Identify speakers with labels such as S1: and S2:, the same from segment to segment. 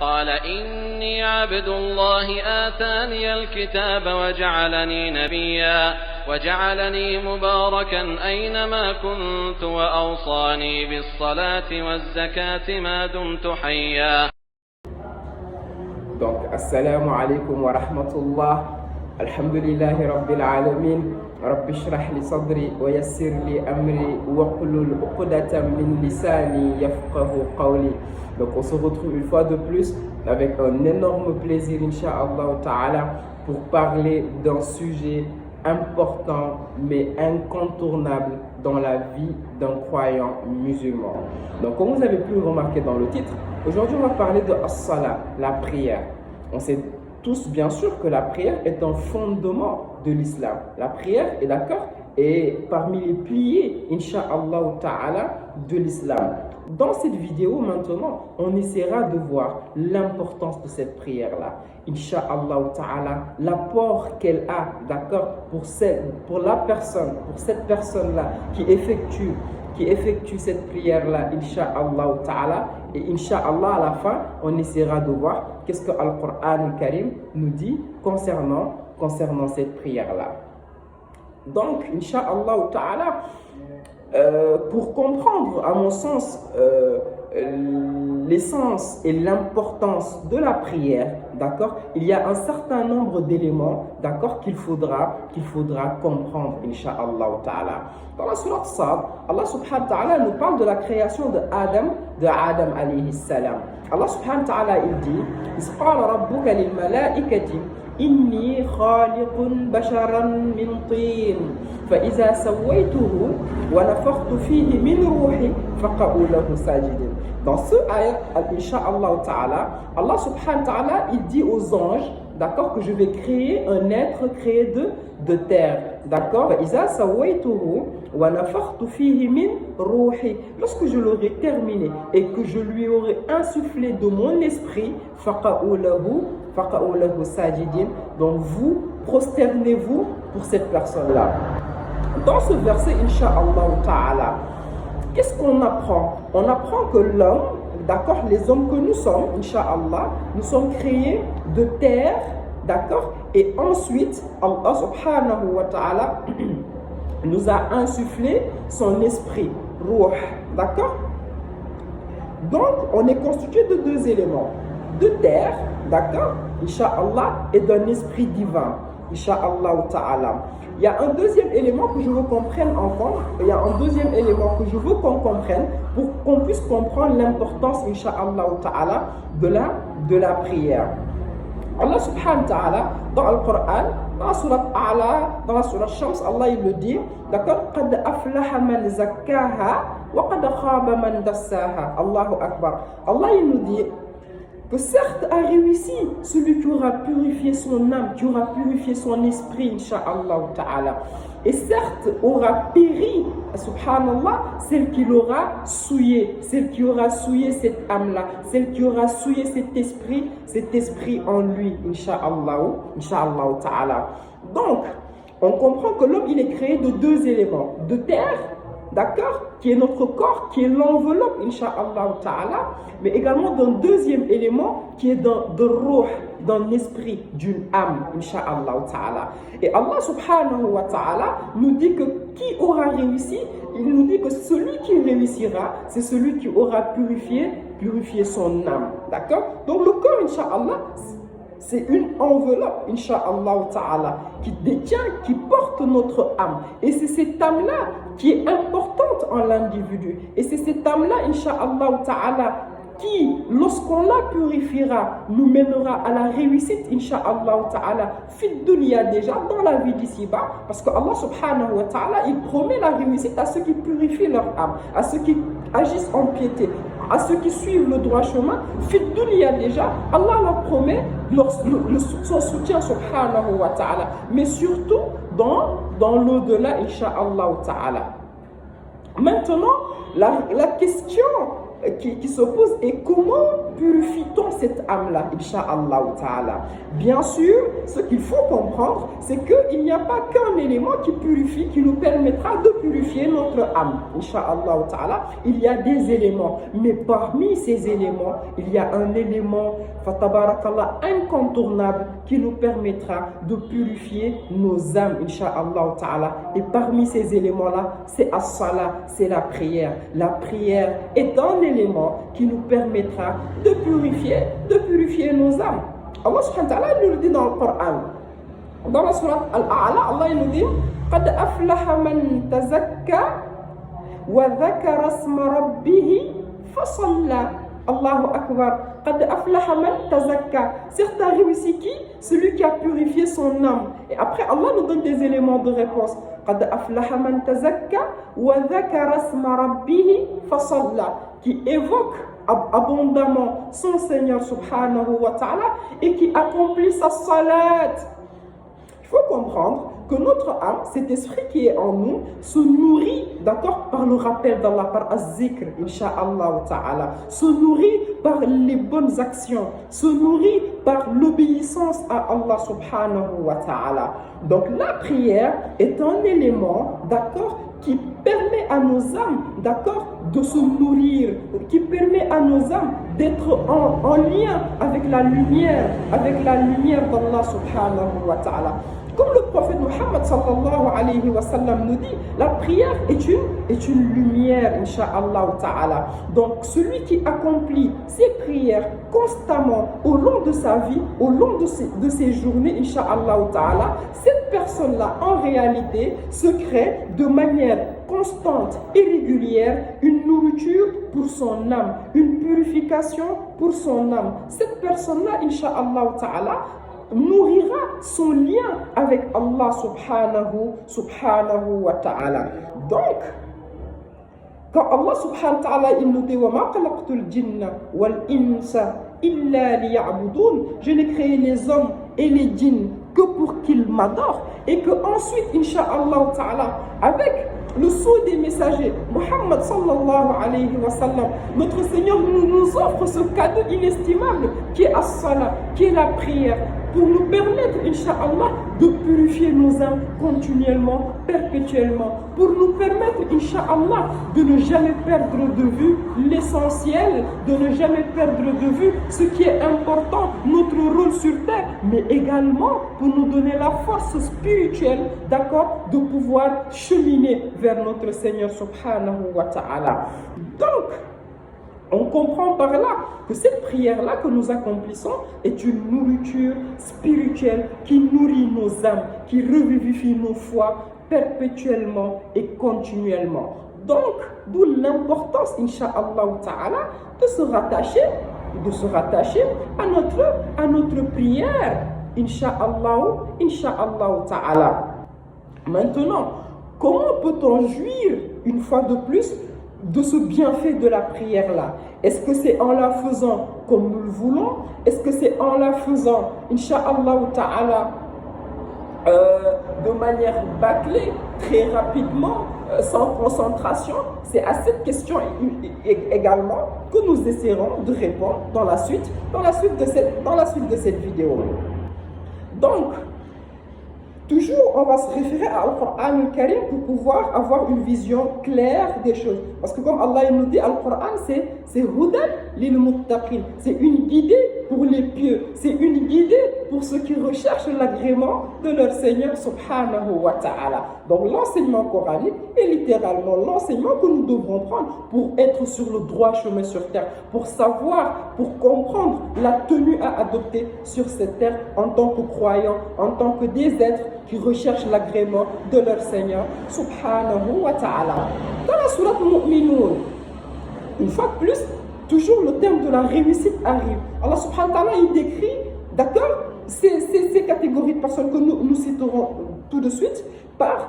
S1: قال إني عبد الله آتاني الكتاب وجعلني نبيا وجعلني مباركا أينما كنت وأوصاني بالصلاة والزكاة ما دمت حيا.
S2: Donc, assalamu alaikum wa rahmatullah. Alhamdulillahi rabbil alamin. Rabbi shrah li sadri wa yassir li amri wa qulul uqdatan min lisani yafqahu qawli. Donc, on se retrouve une fois de plus avec un énorme plaisir, Inch'Allah Ta'ala, pour parler d'un sujet important mais incontournable dans la vie d'un croyant musulman. Donc, comme vous avez pu le remarquer dans le titre, aujourd'hui on va parler de as-salat, la prière. On sait tous bien sûr que la prière est un fondement de l'islam. La prière est d'accord est parmi les piliers, Inch'Allah Ta'ala, de l'islam. Dans cette vidéo maintenant, on essaiera de voir l'importance de cette prière-là. Inch'Allah Ta'ala, l'apport qu'elle a, d'accord, pour cette personne-là qui effectue cette prière-là, Inch'Allah Ta'ala. Et Inch'Allah, à la fin, on essaiera de voir qu'est-ce que Al-Qur'an al-Karim nous dit concernant cette prière-là. Donc, Inch'Allah Ta'ala, pour comprendre, à mon sens, l'essence et l'importance de la prière, d'accord, il y a un certain nombre d'éléments, d'accord, qu'il faudra comprendre, Inch'Allah Ta'ala. Dans la sourate Sad, Allah subhanahu wa ta'ala nous parle de la création de Adam alayhi salam. Allah subhanahu wa ta'ala, il dit إِذْ قَالَ رَبُّكَ لِلْمَلَائِكَةِ إِنِّي خَالِقٌ بَشَرًا مِنْ طِينٍ فَإِذَا سَوَّيْتُهُ وَنَفَخْتُ فِيهِ مِنْ رُوحِي فَقَعُوا لَهُ سَاجِدِينَ. Dans ce ayat, Inch'Allah Ta'ala, Allah subhanahu wa ta'ala, il dit aux anges, d'accord, que je vais créer un être créé de terre, d'accord. Lorsque je l'aurai terminé et que je lui aurai insufflé de mon esprit, donc vous prosternez-vous pour cette personne-là. Dans ce verset, Inch'Allah Ta'ala, qu'est-ce qu'on apprend? On apprend que l'homme, d'accord, les hommes que nous sommes, Inch'Allah, nous sommes créés de terre, d'accord, et ensuite, Allah subhanahu wa ta'ala nous a insufflé son esprit, ruh, d'accord. Donc, on est constitué de deux éléments, de terre, d'accord, Inch'Allah, et d'un esprit divin, Inch'Allah Ta'ala. Il y a un deuxième élément que je veux qu'on prenne en compte. Il y a un deuxième élément que je veux qu'on comprenne pour qu'on puisse comprendre l'importance, Inch'Allah Ta'ala, de la prière. Allah subhanahu wa ta'ala, dans le Coran, dans la sourate A'la, dans la sourate Shams, Allah il le dit, d'accord, قَدْ أَفْلَحَ مَنْ زَكَّاهَا وَقَدْ خَابَ مَنْ دَسَّاهَا. Allahu Akbar. Allah il nous dit que certes a réussi celui qui aura purifié son âme, qui aura purifié son esprit, Inch'Allah Ta'ala. Et certes aura péri, subhanallah, celle qui l'aura souillé, celle qui aura souillé cette âme-là, celle qui aura souillé cet esprit en lui, Inch'Allah Ta'ala. Donc, on comprend que l'homme, il est créé de deux éléments, de terre, d'accord, qui est notre corps, qui est l'enveloppe, Inch'Allah Ta'ala, mais également d'un deuxième élément qui est de ruh, d'un esprit, d'une âme, Inch'Allah Ta'ala. Et Allah subhanahu wa ta'ala nous dit que qui aura réussi, il nous dit que celui qui réussira, c'est celui qui aura purifié son âme, d'accord. Donc le corps, Inch'Allah, c'est une enveloppe, Inch'Allah Ta'ala, qui détient, qui porte notre âme. Et c'est cette âme-là qui est importante en l'individu. Et c'est cette âme-là, Inch'Allah Ta'ala, qui, lorsqu'on la purifiera, nous mènera à la réussite, Inch'Allah Ta'ala, fit dunya déjà, dans la vie d'ici-bas. Parce que Allah subhanahu wa ta'ala, il promet la réussite à ceux qui purifient leur âme, à ceux qui agissent en piété, à ceux qui suivent le droit chemin. Fit dunya déjà, Allah leur promet son soutien, subhanahu wa ta'ala. Mais surtout, dans l'au-delà, Inch'Allah Ta'ala. Maintenant, la question qui se pose est comment purifie-t-on cette âme-là, Inch'Allah ta'ala. Bien sûr, ce qu'il faut comprendre, c'est qu'il n'y a pas qu'un élément qui purifie, qui nous permettra de purifier notre âme, Inch'Allah ta'ala. Il y a des éléments, mais parmi ces éléments, il y a un élément, fatabarakallah, incontournable qui nous permettra de purifier nos âmes, Inch'Allah ta'ala. Et parmi ces éléments-là, c'est as-salat, c'est la prière. La prière est un élément qui nous permettra de purifier nos âmes. Allah subhanahu wa ta'ala nous le dit dans le Coran. Dans la sourate Al-A'la, Allah nous dit قَدْ أَفْلَحَ مَنْ تَزَكَّى وَذَكَرَ اسْمَ رَبِّهِ فَصَلَّى. Allahu Akbar. قَدْ أَفْلَحَ مَنْ تَزَكَّى. Certes a réussi qui? Celui qui a purifié son âme. Et après, Allah nous donne des éléments de réponse. قَدْ أَفْلَحَ مَنْ تَزَكَّى وَذَكَرَ اسْمَ رَبِّهِ فَصَلَّى. Qui évoque abondamment son Seigneur subhanahu wa ta'ala et qui accomplit sa salat. Il faut comprendre que notre âme, cet esprit qui est en nous, se nourrit, d'accord, par le rappel d'Allah, par az-zikr, insha'Allah ta'ala, se nourrit par les bonnes actions, se nourrit par l'obéissance à Allah subhanahu wa ta'ala. Donc la prière est un élément, d'accord, qui permet à nos âmes, d'accord, de se nourrir, qui permet à nos âmes d'être en lien avec la lumière d'Allah subhanahu wa ta'ala. Comme le prophète Muhammad sallallahu alayhi wa sallam nous dit, la prière est une lumière, insha'Allah ta'ala. Donc celui qui accomplit ses prières constamment au long de sa vie, au long de ses journées, insha'Allah ta'ala, cette personne-là, en réalité, se crée de manière constante et régulière une nourriture pour son âme, une purification pour son âme. Cette personne-là, insha'Allah ta'ala, nourrira son lien avec Allah subhanahu wa ta'ala. Donc, quand Allah subhanahu wa ta'ala il nous dit وَمَا خَلَقْتُ الْجِنَّ وَالْإِنسَ إِلَّا لِيَعْبُدُونَ, je n'ai créé les hommes et les djinns que pour qu'ils m'adorent, et que ensuite, insha'Allah ta'ala, avec le sceau des messagers, Muhammad sallallahu alayhi wa sallam, notre Seigneur nous offre ce cadeau inestimable qui est as-salat, qui est la prière, pour nous permettre, insha'Allah, de purifier nos âmes continuellement, perpétuellement, pour nous permettre, insha'Allah, de ne jamais perdre de vue l'essentiel, de ne jamais perdre de vue ce qui est important, notre rôle sur terre, mais également pour nous donner la force spirituelle, d'accord, de pouvoir cheminer vers notre Seigneur subhanahu wa ta'ala. Donc, on comprend par là que cette prière-là que nous accomplissons est une nourriture spirituelle qui nourrit nos âmes, qui revivifie nos foi perpétuellement et continuellement. Donc, d'où l'importance, insha'Allah ta'ala, de se rattacher à notre prière, insha'Allah ta'ala. Maintenant, comment peut-on jouir une fois de plus de ce bienfait de la prière-là? Est-ce que c'est en la faisant comme nous le voulons? Est-ce que c'est en la faisant, insha'Allah ta'ala, de manière bâclée, très rapidement, sans concentration? C'est à cette question également que nous essaierons de répondre dans la suite de cette vidéo. Donc, toujours, on va se référer à Al-Qur'an al-Karim pour pouvoir avoir une vision claire des choses. Parce que comme Allah nous dit, Al-Qur'an, c'est hudan lil muttaqin. C'est une guidée pour les pieux. C'est une guidée pour ceux qui recherchent l'agrément de leur Seigneur subhanahu wa ta'ala. Donc l'enseignement coranique est littéralement l'enseignement que nous devrons prendre pour être sur le droit chemin sur terre, pour savoir, pour comprendre la tenue à adopter sur cette terre en tant que croyants, en tant que des êtres qui recherchent l'agrément de leur Seigneur subhanahu wa ta'ala. Dans la sourate Mu'minun, une fois de plus, toujours le thème de la réussite arrive. Allah subhanahu wa ta'ala il décrit, d'accord, ces catégories de personnes que nous citerons tout de suite par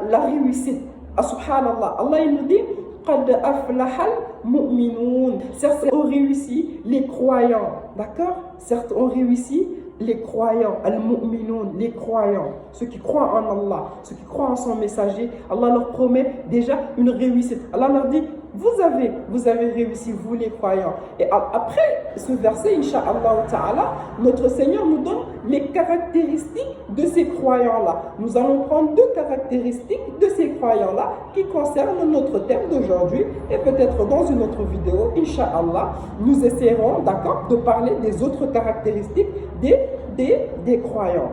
S2: la réussite. Subhanallah, Allah il nous dit قَدْ أَفْلَحَ الْمُؤْمِنُونَ. Certes, ont réussi les croyants, d'accord? Certes, ont réussi les croyants, al-mu'minun, les croyants, ceux qui croient en Allah, ceux qui croient en son messager. Allah leur promet déjà une réussite. Allah leur dit vous avez réussi, vous les croyants. Et après ce verset, Inch'Allah Ta'ala, notre Seigneur nous donne les caractéristiques de ces croyants-là. Nous allons prendre 2 caractéristiques de ces croyants-là qui concernent notre thème d'aujourd'hui. Et peut-être dans une autre vidéo, Inch'Allah, nous essaierons, d'accord, de parler des autres caractéristiques des croyants.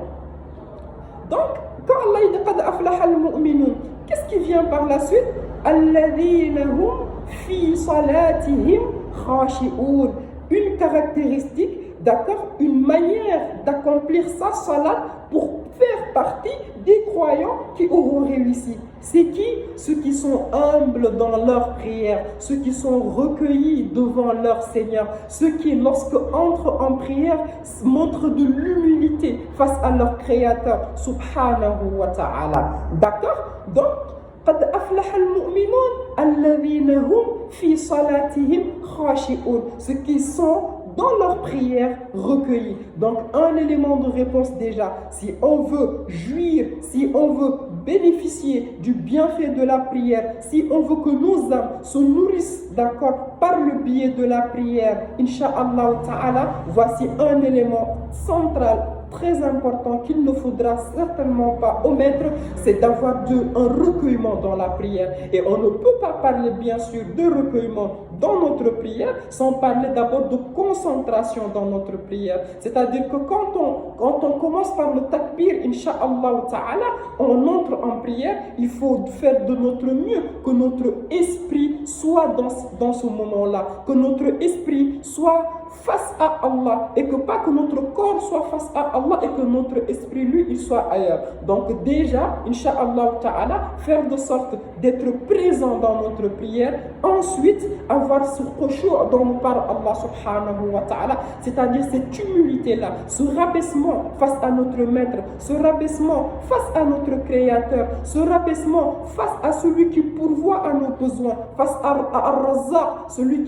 S2: Donc, quand Allah dit qad aflaha al-mu'minun, qu'est-ce qui vient par la suite? Alladhina hum fi salatihim khashi'un. Une caractéristique, d'accord, une manière d'accomplir sa salat pour faire partie des croyants qui auront réussi. C'est qui? Ceux qui sont humbles dans leur prière, ceux qui sont recueillis devant leur Seigneur, ceux qui, lorsque entrent en prière, montrent de l'humilité face à leur Créateur, subhanahu wa ta'ala. D'accord? Donc, قد أفلح المؤمنون الذين هم في صلاتهم خاشعون. Ceux qui sont dans leur prière recueillis. Donc un élément de réponse déjà, si on veut jouir, si on veut bénéficier du bienfait de la prière, si on veut que nos âmes se nourrissent, d'accord, par le biais de la prière, Inch'Allah Ta'ala, voici un élément central, très important qu'il ne faudra certainement pas omettre, c'est d'avoir un recueillement dans la prière. Et on ne peut pas parler bien sûr de recueillement dans notre prière sans parler d'abord de concentration dans notre prière. C'est-à-dire que quand on commence par le takbir, Inch'Allah Ta'ala, on entre en prière, il faut faire de notre mieux que notre esprit soit dans ce moment-là, que notre esprit soit face à Allah et que pas que notre corps soit face à Allah et que notre esprit lui il soit ailleurs. Donc déjà, Inch'Allah Ta'ala, faire de sorte d'être présent dans notre prière, ensuite avoir ce khushu' dont nous parle Allah subhanahu wa ta'ala, c'est-à-dire cette humilité-là, ce rabaissement face à notre maître, ce rabaissement face à notre créateur, ce rabaissement face à celui qui pourvoit à nos besoins, face à Ar-Razzaq, celui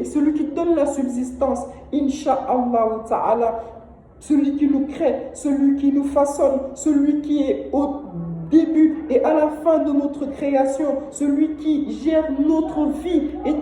S2: celui qui donne la subsistance, Inch'Allah Ta'ala, celui qui nous crée, celui qui nous façonne, celui qui est au début et à la fin de notre création, celui qui gère notre vie et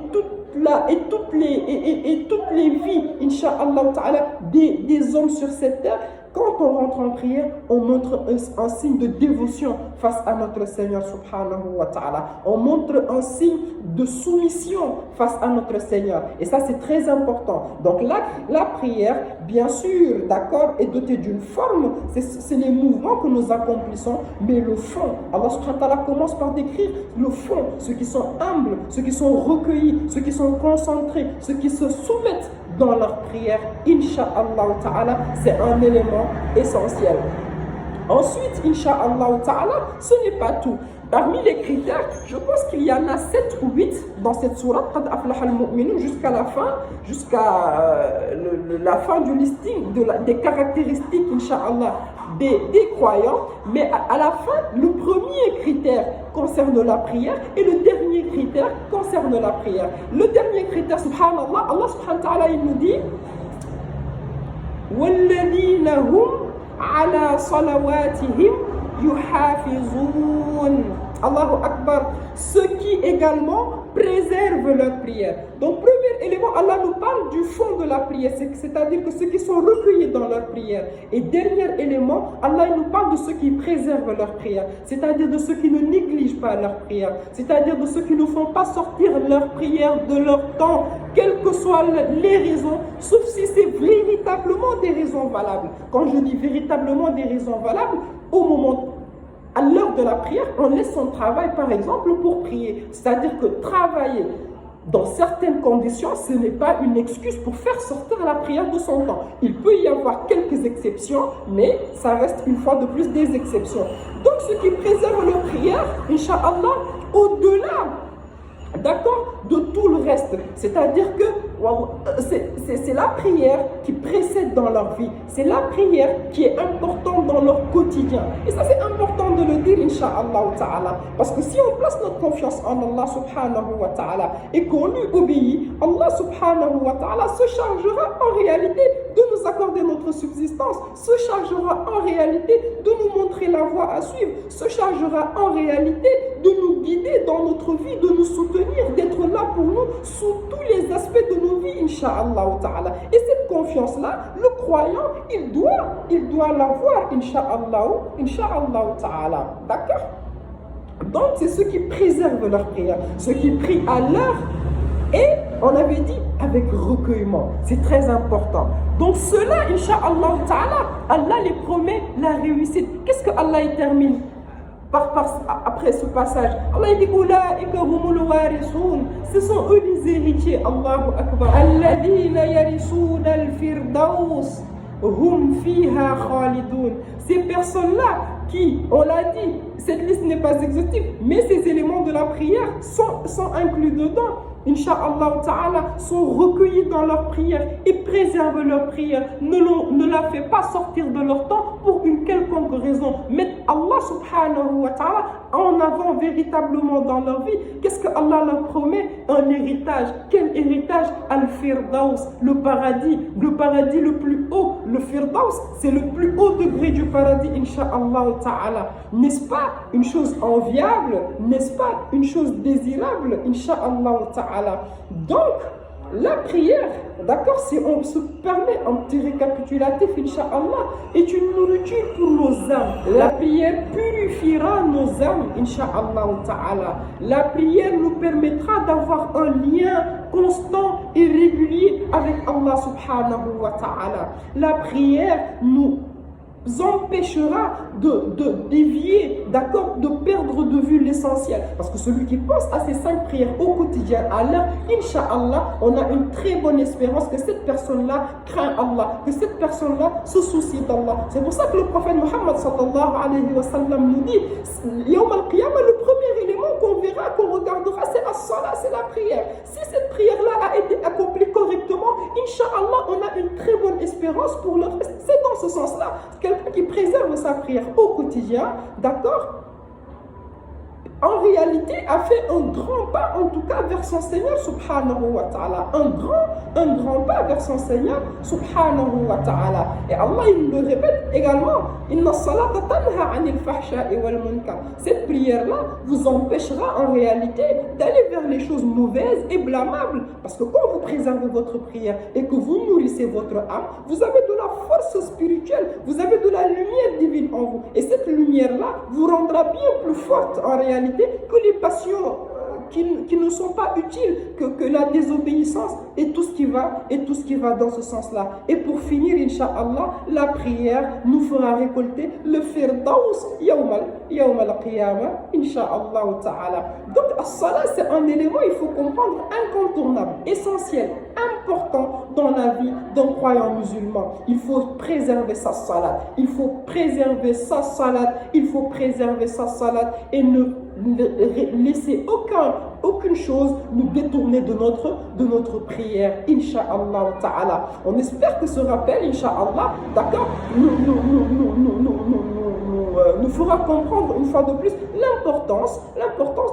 S2: toutes les vies, Inch'Allah Ta'ala, des hommes sur cette terre. Quand on rentre en prière, on montre un signe de dévotion face à notre Seigneur subhanahu wa ta'ala. On montre un signe de soumission face à notre Seigneur. Et ça, c'est très important. Donc la prière, bien sûr, d'accord, est dotée d'une forme. C'est les mouvements que nous accomplissons. Mais le fond, Allah subhanahu wa ta'ala commence par décrire le fond. Ceux qui sont humbles, ceux qui sont recueillis, ceux qui sont concentrés, ceux qui se soumettent dans leur prière, Inch'Allah Ta'ala, c'est un élément essentiel. Ensuite, Inch'Allah Ta'ala, ce n'est pas tout. Parmi les critères, je pense qu'il y en a 7 ou 8 dans cette sourate, Qad aflaha al-mu'minun, jusqu'à la fin du listing des caractéristiques, Inch'Allah, des croyants. Mais à la fin, le premier critère concerne la prière et le dernier critère concerne la prière. Le dernier critère, subhanallah, Allah subhanahu wa ta'ala, il nous dit وَالَّذِينَ هُمْ عَلَى صَلَوَاتِهِمْ يُحَافِظُونَ. Allahu Akbar, ceux qui également préservent leur prière. Donc premier élément, Allah nous parle du fond de la prière, c'est-à-dire que ceux qui sont recueillis dans leur prière. Et dernier élément, Allah nous parle de ceux qui préservent leur prière, c'est-à-dire de ceux qui ne négligent pas leur prière, c'est-à-dire de ceux qui ne font pas sortir leur prière de leur temps, quelles que soient les raisons, sauf si c'est véritablement des raisons valables. Quand je dis véritablement des raisons valables, à l'heure de la prière, on laisse son travail, par exemple, pour prier. C'est-à-dire que travailler dans certaines conditions, ce n'est pas une excuse pour faire sortir la prière de son temps. Il peut y avoir quelques exceptions, mais ça reste une fois de plus des exceptions. Donc, ceux qui préservent leur prière, Inch'Allah, au-delà, d'accord, de tout le reste. C'est-à-dire que c'est la prière qui précède dans leur vie. C'est la prière qui est importante dans leur quotidien. Et ça, c'est important de le dire, Inch'Allah Ta'ala. Parce que si on place notre confiance en Allah subhanahu wa ta'ala et qu'on lui obéit, Allah subhanahu wa ta'ala se chargera en réalité de nous accorder garder notre subsistance, se chargera en réalité de nous montrer la voie à suivre, se chargera en réalité de nous guider dans notre vie, de nous soutenir, d'être là pour nous sous tous les aspects de nos vies, Inch'Allah ta'ala. Et cette confiance-là, le croyant, il doit l'avoir, Inch'Allah ta'ala. D'accord? Donc, c'est ceux qui préservent leur prière, ceux qui prient à l'heure et, on avait dit, avec recueillement. C'est très important. Donc, ceux-là, Inch'Allah ta'ala, Allah les promet la réussite. Qu'est-ce que Allah y termine après ce passage? Allah dit Ulaika humul warisoun. Ce sont eux les héritiers. Allahu Akbar. Alladhina yarisuna al-firdaus. Hum fiha khalidoun. Ces personnes-là qui, on l'a dit, cette liste n'est pas exhaustive, mais ces éléments de la prière sont inclus dedans. Inch'Allah ta'ala, sont recueillis dans leur prière et préservent leur prière. Ne la fait pas sortir de leur temps pour une quelconque raison. Mettre Allah subhanahu wa ta'ala en avant véritablement dans leur vie. Qu'est-ce que Allah leur promet? Un héritage. Quel héritage? Al-Firdaus, le paradis le plus haut. Le Firdaus, c'est le plus haut degré du paradis, Inch'Allah ta'ala. N'est-ce pas une chose enviable? N'est-ce pas une chose désirable, Inch'Allah ta'ala? Donc, la prière, d'accord, si on se permet un petit récapitulatif, Inch'Allah, est une nourriture pour nos âmes. La prière purifiera nos âmes, Inch'Allah ta'ala. La prière nous permettra d'avoir un lien constant et régulier avec Allah subhanahu wa ta'ala. La prière nous empêchera de dévier, d'accord, de perdre de vue l'essentiel. Parce que celui qui pense à ces 5 prières au quotidien, à l'heure, Inch'Allah, on a une très bonne espérance que cette personne-là craint Allah, que cette personne-là se soucie d'Allah. C'est pour ça que le prophète Muhammad sallallahu alayhi wa sallam nous dit, Yawm al-Qiyamah, le premier élément qu'on verra, qu'on regardera, c'est as-salat, c'est la prière. Si cette prière-là a été accomplie correctement, Inch'Allah, on a une très bonne espérance pour le reste. C'est dans ce sens-là. Quelqu'un qui préserve sa prière au quotidien, d'accord, en réalité a fait un grand pas, en tout cas vers son Seigneur subhanahu wa ta'ala. Un grand pas vers son Seigneur subhanahu wa ta'ala. Et Allah, il le répète également, Inna salata tanha anil fahsha'i wal munkar. Cette prière-là vous empêchera en réalité d'aller vers les choses mauvaises et blâmables. Parce que quand vous préservez votre prière et que vous nourrissez votre âme, vous avez de la force spirituelle, vous avez de la lumière divine en vous. Et cette lumière-là vous rendra bien plus forte en réalité que les passions qui ne sont pas utiles, que la désobéissance et tout ce qui va dans ce sens-là. Et pour finir, Inch'Allah, la prière nous fera récolter le Firdaus Yawm al-Qiyamah, Inch'Allah ta'ala. Donc, as-salat, c'est un élément, il faut comprendre, incontournable, essentiel, important dans la vie d'un croyant musulman. Il faut préserver sa salat, il faut préserver sa salat, il faut préserver sa salat et ne laisser aucune chose nous détourner de notre prière, Inch'Allah ta'ala. On espère que ce rappel, Inch'Allah, d'accord, nous fera comprendre une fois de plus l'importance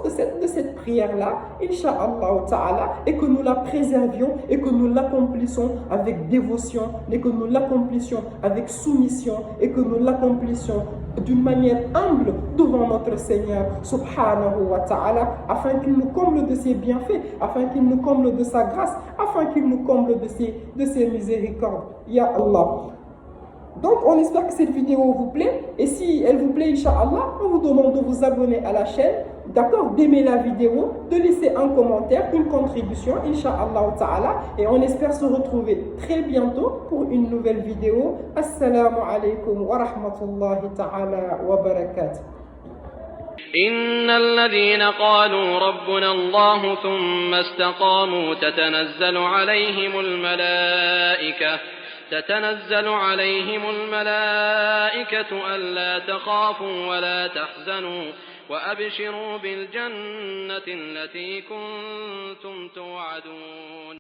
S2: de cette prière-là, Inch'Allah ta'ala, et que nous la préservions et que nous l'accomplissons avec dévotion, et que nous l'accomplissions avec soumission, et que nous l'accomplissions d'une manière humble devant notre Seigneur subhanahu wa ta'ala, afin qu'il nous comble de ses bienfaits, afin qu'il nous comble de sa grâce, afin qu'il nous comble de ses miséricordes. Ya Allah. Donc on espère que cette vidéo vous plaît, et si elle vous plaît, Inch'Allah, on vous demande de vous abonner à la chaîne, d'accord, d'aimer la vidéo, de laisser un commentaire, une contribution, Inch'Allah ta'ala, et on espère se retrouver très bientôt pour une nouvelle vidéo. Assalamu alaikum wa rahmatullahi ta'ala wa barakatuh.
S1: إن الذين قالوا ربنا الله ثم استقاموا تتنزل عليهم الملائكة ألا تخافوا ولا تحزنوا وأبشروا بالجنة التي كنتم توعدون.